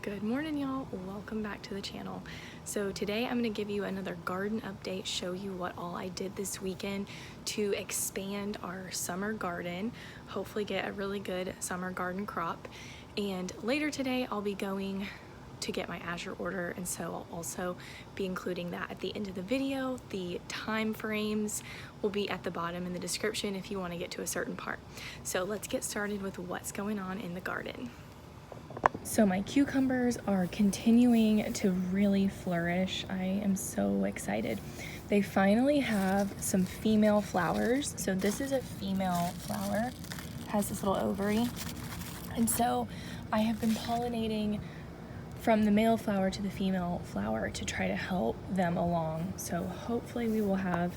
Good morning, y'all. Welcome back to the channel. So today I'm going to give you another garden update, show you what all I did this weekend to expand our summer garden, hopefully get a really good summer garden crop. And later today I'll be going to get my Azure order, and so I'll also be including that at the end of the video. The time frames will be at the bottom in the description if you want to get to a certain part. So let's get started with what's going on in the garden. So my cucumbers are continuing to really flourish. I am so excited. They finally have some female flowers. So this is a female flower, has this little ovary. And so I have been pollinating from the male flower to the female flower to try to help them along. So hopefully we will have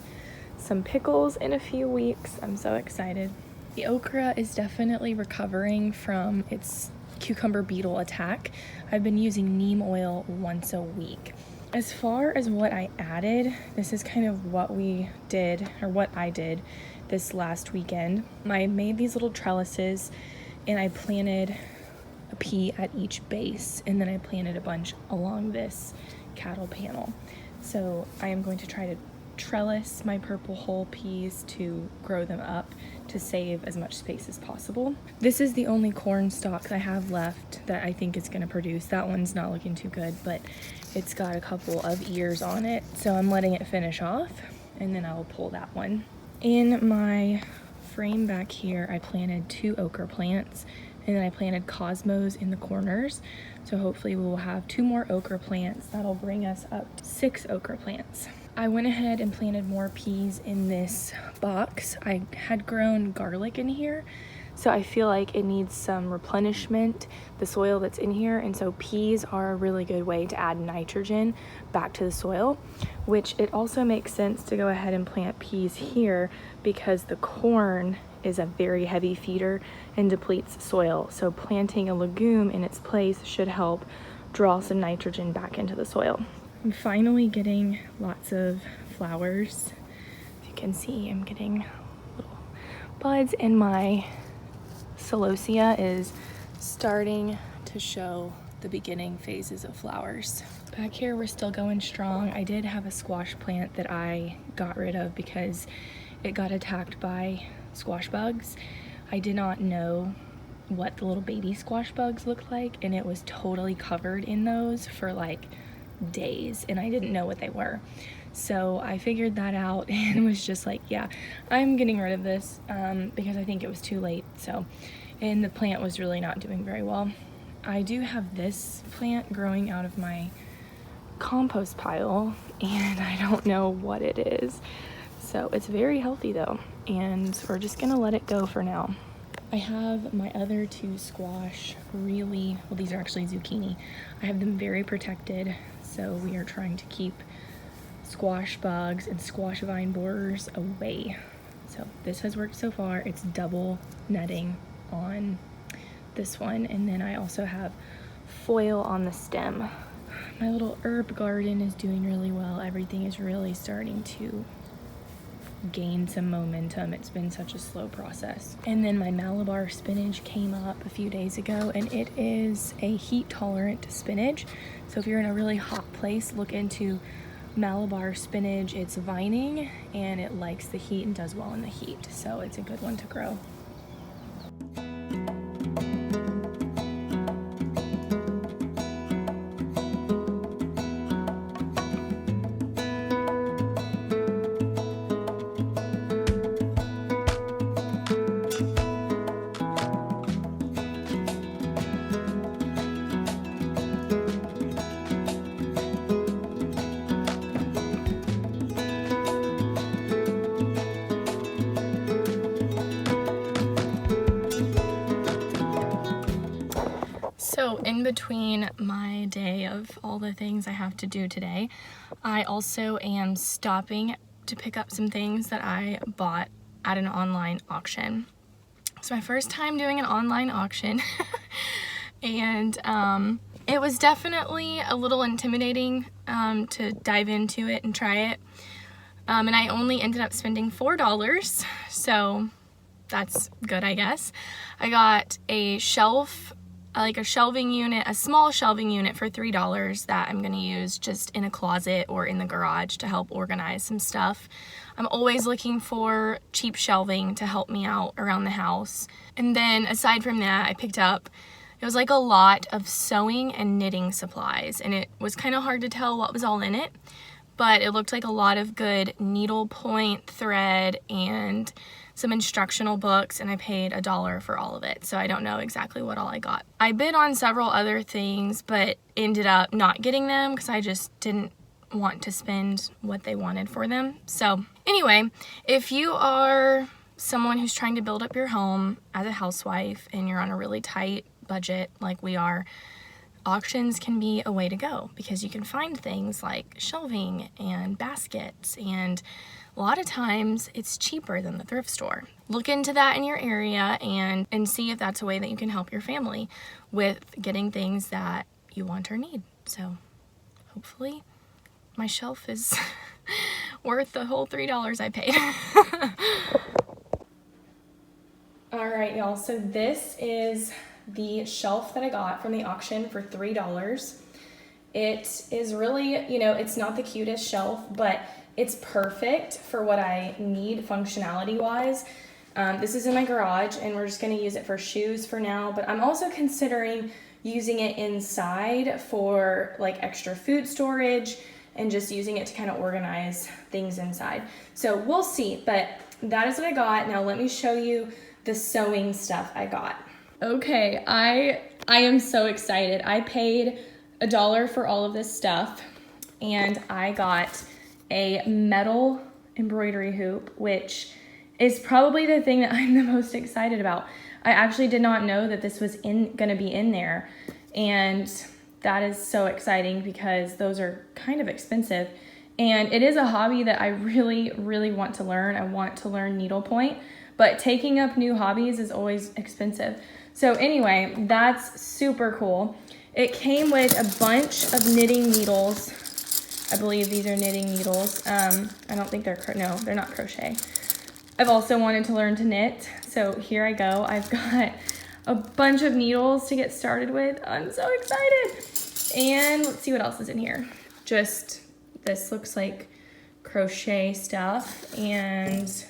some pickles in a few weeks. I'm so excited. The okra is definitely recovering from its cucumber beetle attack. I've been using neem oil once a week. As far as what I added, this is kind of what we did, or what I did this last weekend. I made these little trellises and I planted a pea at each base, and then I planted a bunch along this cattle panel. So I am going to try to trellis my purple whole peas to grow them up to save as much space as possible. This is the only corn stalk I have left that I think is going to produce. That one's not looking too good, but it's got a couple of ears on it, so I'm letting it finish off and then I'll pull that one. In my frame back here I planted 2 okra plants, and then I planted cosmos in the corners, so hopefully we will have 2 more okra plants. That'll bring us up to 6 okra plants. I went ahead and planted more peas in this box. I had grown garlic in here, so I feel like it needs some replenishment, the soil that's in here, and so peas are a really good way to add nitrogen back to the soil, which it also makes sense to go ahead and plant peas here because the corn is a very heavy feeder and depletes soil. So planting a legume in its place should help draw some nitrogen back into the soil. I'm finally getting lots of flowers. If you can see, I'm getting little buds, and my celosia is starting to show the beginning phases of flowers. Back here we're still going strong. I did have a squash plant that I got rid of because it got attacked by squash bugs. I did not know what the little baby squash bugs looked like, and it was totally covered in those for like days, and I didn't know what they were. So I figured that out and was just like, yeah, I'm getting rid of this because I think it was too late. So, and the plant was really not doing very well. I do have this plant growing out of my compost pile, and I don't know what it is. So it's very healthy though, and we're just gonna let it go for now. I have my other 2 squash really, well, these are actually zucchini. I have them very protected, so we are trying to keep squash bugs and squash vine borers away. So this has worked so far. It's double netting on this one, and then I also have foil on the stem. My little herb garden is doing really well. Everything is really starting to gain some momentum. It's been such a slow process. And then my Malabar spinach came up a few days ago, and it is a heat tolerant spinach. So if you're in a really hot place, look into Malabar spinach. It's vining and it likes the heat and does well in the heat. So it's a good one to grow. So in between my day of all the things I have to do today, I also am stopping to pick up some things that I bought at an online auction. It's my first time doing an online auction and it was definitely a little intimidating to dive into it and try it. And I only ended up spending $4, so that's good, I guess. I got a shelf like a shelving unit, a small shelving unit for $3 that I'm gonna use just in a closet or in the garage to help organize some stuff. I'm always looking for cheap shelving to help me out around the house. And then aside from that, I picked up, it was like a lot of sewing and knitting supplies, and it was kind of hard to tell what was all in it, but it looked like a lot of good needlepoint thread and some instructional books, and I paid $1 for all of it, so I don't know exactly what all I got. I bid on several other things, but ended up not getting them because I just didn't want to spend what they wanted for them. So anyway, if you are someone who's trying to build up your home as a housewife and you're on a really tight budget like we are, auctions can be a way to go because you can find things like shelving and baskets, and a lot of times it's cheaper than the thrift store. Look into that in your area and see if that's a way that you can help your family with getting things that you want or need. So hopefully my shelf is worth the whole $3 I paid. All right, y'all, so this is the shelf that I got from the auction for $3. It is really, you know, it's not the cutest shelf, but it's perfect for what I need functionality wise. This is in my garage and we're just gonna use it for shoes for now, but I'm also considering using it inside for like extra food storage and just using it to kind of organize things inside. So we'll see, but that is what I got. Now let me show you the sewing stuff I got. Okay, I am so excited. I paid $1 for all of this stuff, and I got a metal embroidery hoop, which is probably the thing that I'm the most excited about. I actually did not know that this was gonna be in there, and that is so exciting because those are kind of expensive, and it is a hobby that I really, really want to learn. I want to learn needlepoint, but taking up new hobbies is always expensive. So anyway, that's super cool. It came with a bunch of knitting needles. I believe these are knitting needles. I don't think no, they're not crochet. I've also wanted to learn to knit, so here I go. I've got a bunch of needles to get started with. I'm so excited. And let's see what else is in here. Just, this looks like crochet stuff, and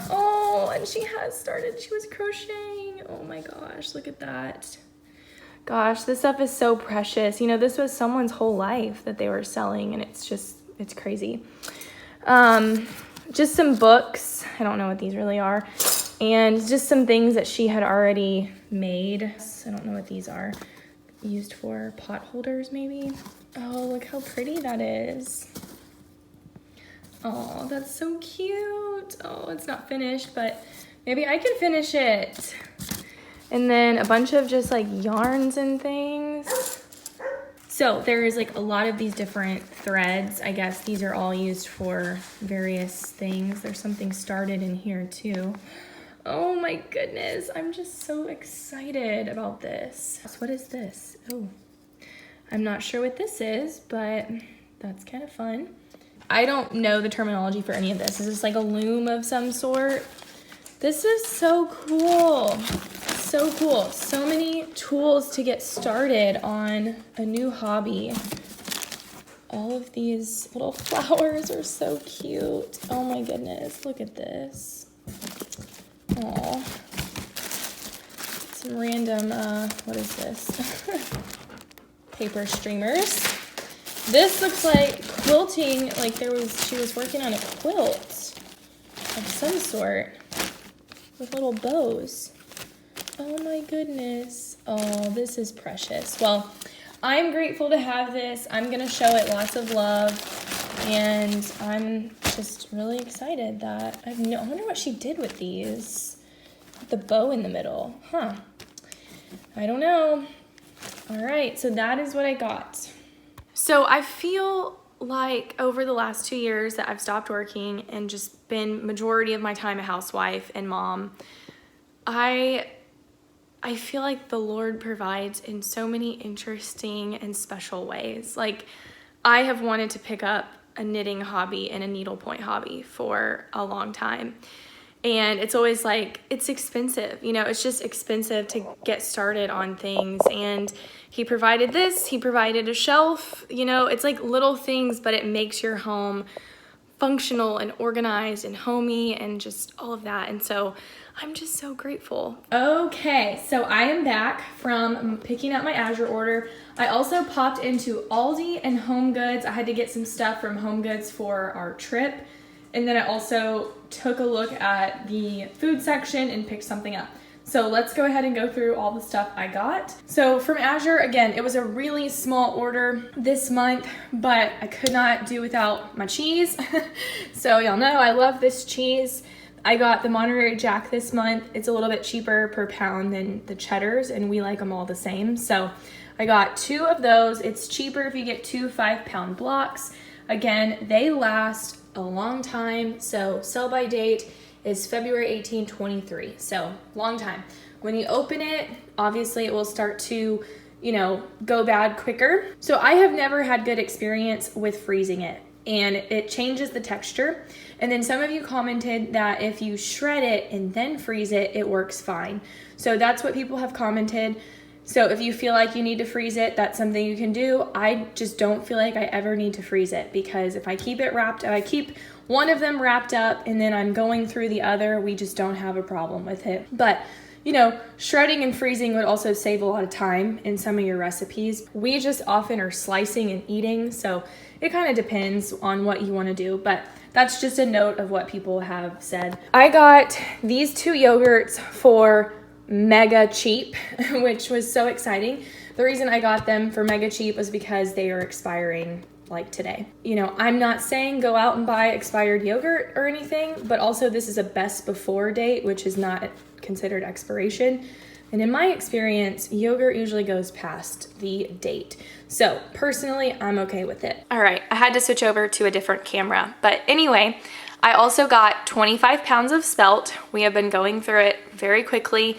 oh, and she has started, she was crocheting. Oh my gosh, look at that. Gosh, this stuff is so precious. You know, this was someone's whole life that they were selling, and it's crazy. Just some books, I don't know what these really are, and just some things that she had already made. I don't know what these are. Used for pot holders, maybe? Oh, look how pretty that is. Oh, that's so cute. Oh, it's not finished, but maybe I can finish it. And then a bunch of just like yarns and things. So there's like a lot of these different threads. I guess these are all used for various things. There's something started in here too. Oh my goodness, I'm just so excited about this. So what is this? Oh, I'm not sure what this is, but that's kind of fun. I don't know the terminology for any of this. Is this like a loom of some sort? This is so cool. So cool. So many tools to get started on a new hobby. All of these little flowers are so cute. Oh my goodness, look at this. Aw. Some random, what is this? Paper streamers. This looks like quilting, like she was working on a quilt of some sort with little bows. Oh my goodness. Oh, this is precious. Well, I'm grateful to have this. I'm gonna show it lots of love, and I'm just really excited that I wonder what she did with these. The bow in the middle, huh? I don't know. All right, so that is what I got. So I feel like over the last 2 years that I've stopped working and just been majority of my time a housewife and mom, I feel like the Lord provides in so many interesting and special ways. Like, I have wanted to pick up a knitting hobby and a needlepoint hobby for a long time. And it's always like, it's expensive, you know, it's just expensive to get started on things. And he provided this, he provided a shelf, you know, it's like little things, but it makes your home functional and organized and homey and just all of that. And so I'm just so grateful. Okay, so I am back from picking up my Azure order. I also popped into Aldi and Home Goods. I had to get some stuff from Home Goods for our trip. And then I also took a look at the food section and picked something up. So let's go ahead and go through all the stuff I got. So from Azure, again, it was a really small order this month, but I could not do without my cheese. So y'all know I love this cheese. I got the Monterey Jack this month. It's a little bit cheaper per pound than the cheddars, and we like them all the same. So I got 2 of those. It's cheaper if you get 2 5-pound blocks. Again, they last a long time. So sell by date is February 18, 23. So long time. When you open it, obviously it will start to, you know, go bad quicker. So I have never had good experience with freezing it, and it changes the texture. And then some of you commented that if you shred it and then freeze it, it works fine. So that's what people have commented. So if you feel like you need to freeze it, that's something you can do. I just don't feel like I ever need to freeze it, because if I keep it wrapped, if I keep one of them wrapped up and then I'm going through the other, we just don't have a problem with it. But you know, shredding and freezing would also save a lot of time in some of your recipes. We just often are slicing and eating, so it kind of depends on what you want to do, but that's just a note of what people have said. I got these 2 yogurts for mega cheap, which was so exciting. The reason I got them for mega cheap was because they are expiring like today. You know, I'm not saying go out and buy expired yogurt or anything, but also this is a best before date, which is not considered expiration. And in my experience, yogurt usually goes past the date. So personally, I'm okay with it. All right, I had to switch over to a different camera. But anyway, I also got 25 pounds of spelt. We have been going through it very quickly,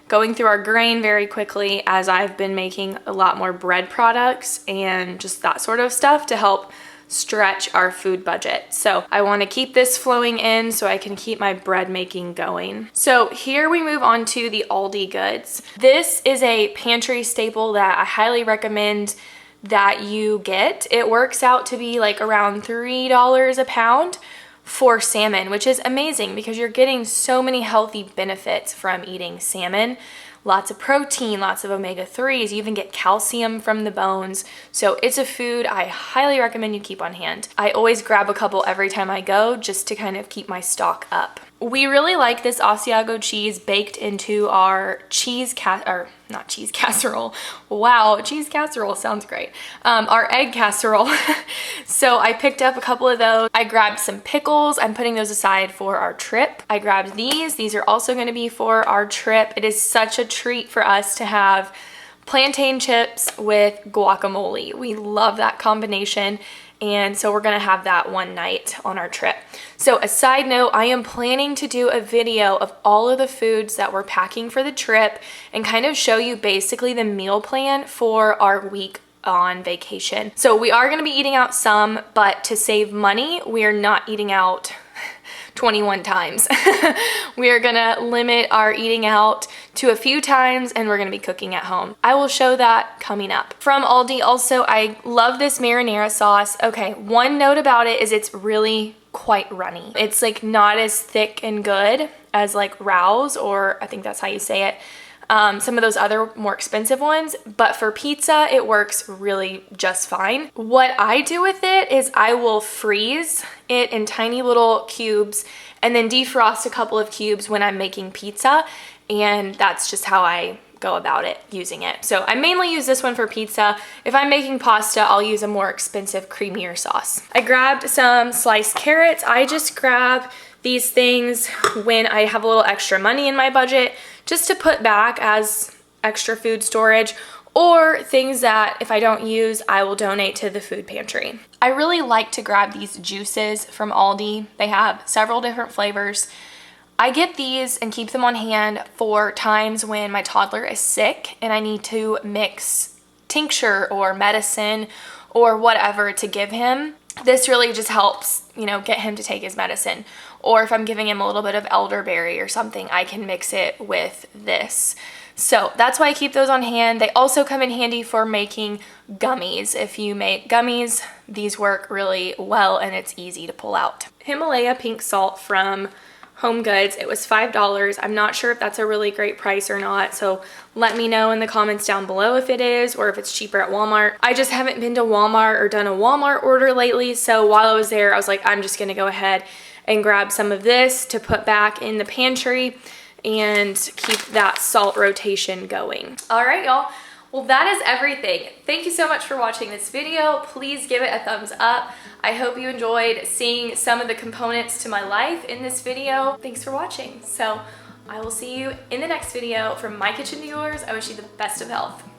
going through our grain very quickly, as I've been making a lot more bread products and just that sort of stuff to help stretch our food budget. So I want to keep this flowing in so I can keep my bread making going. So here we move on to the Aldi goods. This is a pantry staple that I highly recommend that you get. It works out to be like around $3 a pound for salmon, which is amazing because you're getting so many healthy benefits from eating salmon. Lots of protein, lots of omega-3s, you even get calcium from the bones. So it's a food I highly recommend you keep on hand. I always grab a couple every time I go just to kind of keep my stock up. We really like this Asiago cheese baked into our cheese casserole. Wow, cheese casserole sounds great. Our egg casserole. So I picked up a couple of those. I grabbed some pickles. I'm putting those aside for our trip. I grabbed these. These are also going to be for our trip. It is such a treat for us to have plantain chips with guacamole. We love that combination. And so we're gonna have that one night on our trip. So a side note, I am planning to do a video of all of the foods that we're packing for the trip and kind of show you basically the meal plan for our week on vacation. So we are gonna be eating out some, but to save money, we are not eating out 21 times. We are gonna limit our eating out to a few times, and we're gonna be cooking at home. I will show that coming up. From Aldi also, I love this marinara sauce. Okay, one note about it is it's really quite runny. It's like not as thick and good as like Rao's, or I think that's how you say it. Some of those other more expensive ones, but for pizza, it works really just fine. What I do with it is I will freeze it in tiny little cubes and then defrost a couple of cubes when I'm making pizza, and that's just how I go about it, using it. So I mainly use this one for pizza. If I'm making pasta, I'll use a more expensive, creamier sauce. I grabbed some sliced carrots. I just grab these things when I have a little extra money in my budget, just to put back as extra food storage, or things that if I don't use, I will donate to the food pantry. I really like to grab these juices from Aldi. They have several different flavors. I get these and keep them on hand for times when my toddler is sick and I need to mix tincture or medicine or whatever to give him. this really just helps, you know, get him to take his medicine. Or if I'm giving him a little bit of elderberry or something, I can mix it with this. So that's why I keep those on hand. They also come in handy for making gummies. If you make gummies, these work really well and it's easy to pull out. Himalaya pink salt from Home Goods. It was $5. I'm not sure if that's a really great price or not, so let me know in the comments down below if it is or if it's cheaper at Walmart. I just haven't been to Walmart or done a Walmart order lately, so while I was there, I was like, I'm just gonna go ahead and grab some of this to put back in the pantry and keep that salt rotation going. All right, y'all. Well, that is everything. Thank you so much for watching this video. Please give it a thumbs up. I hope you enjoyed seeing some of the components to my life in this video. Thanks for watching. So I will see you in the next video. From my kitchen to yours, I wish you the best of health.